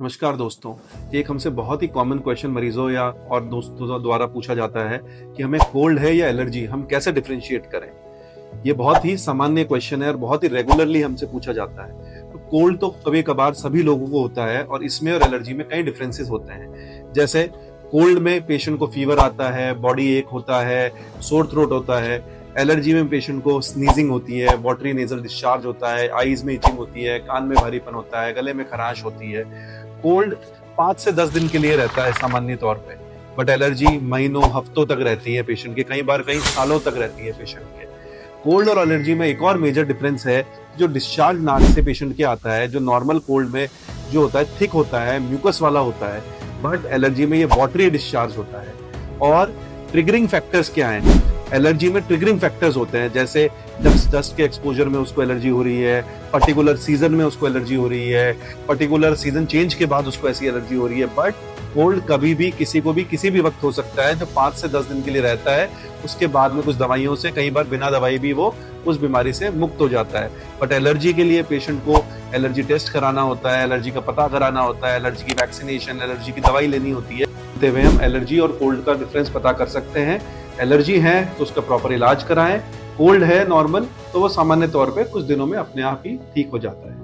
नमस्कार दोस्तों। एक हमसे बहुत ही कॉमन क्वेश्चन मरीजों या और दोस्तों द्वारा पूछा जाता है कि हमें कोल्ड है या एलर्जी, हम कैसे डिफरेंशिएट करें। ये बहुत ही सामान्य क्वेश्चन है और बहुत ही रेगुलरली हमसे पूछा जाता है। तो कोल्ड तो कभी कभार सभी लोगों को होता है और इसमें और एलर्जी में कई डिफरेंसेस होते हैं। जैसे कोल्ड में पेशेंट को फीवर आता है, बॉडी एक होता है, सोर थ्रोट होता है। एलर्जी में पेशेंट को स्नीजिंग होती है, वाटरी नेजल डिस्चार्ज होता है, आईज में इचिंग होती है, कान में भारीपन होता है, गले में खराश होती है। कोल्ड 5 से 10 दिन के लिए रहता है सामान्य तौर पे, बट एलर्जी महीनों हफ्तों तक रहती है पेशेंट के, कई बार कई सालों तक रहती है पेशेंट के। कोल्ड और एलर्जी में एक और मेजर डिफरेंस है, जो डिस्चार्ज नाक से पेशेंट के आता है। जो नॉर्मल कोल्ड में जो होता है थिक होता है, म्यूकस वाला होता है, बट एलर्जी में ये वाटरी डिस्चार्ज होता है। और ट्रिगरिंग फैक्टर्स क्या हैं? एलर्जी में ट्रिगरिंग फैक्टर्स होते हैं, जैसे डस्ट के एक्सपोजर में उसको एलर्जी हो रही है, पर्टिकुलर सीजन में उसको एलर्जी हो रही है, पर्टिकुलर सीजन चेंज के बाद उसको ऐसी एलर्जी हो रही है। बट कोल्ड कभी भी किसी को भी किसी भी वक्त हो सकता है, जो 5 से 10 दिन के लिए रहता है। उसके बाद में कुछ दवाइयों से, कई बार बिना दवाई भी वो उस बीमारी से मुक्त हो जाता है। बट एलर्जी के लिए पेशेंट को एलर्जी टेस्ट कराना होता है, एलर्जी का पता कराना होता है, एलर्जी की वैक्सीनेशन, एलर्जी की दवाई लेनी होती है। तो हम एलर्जी और कोल्ड का डिफरेंस पता कर सकते हैं। एलर्जी है तो उसका प्रॉपर इलाज कराएं, कोल्ड है नॉर्मल तो वो सामान्य तौर पे कुछ दिनों में अपने आप ही ठीक हो जाता है।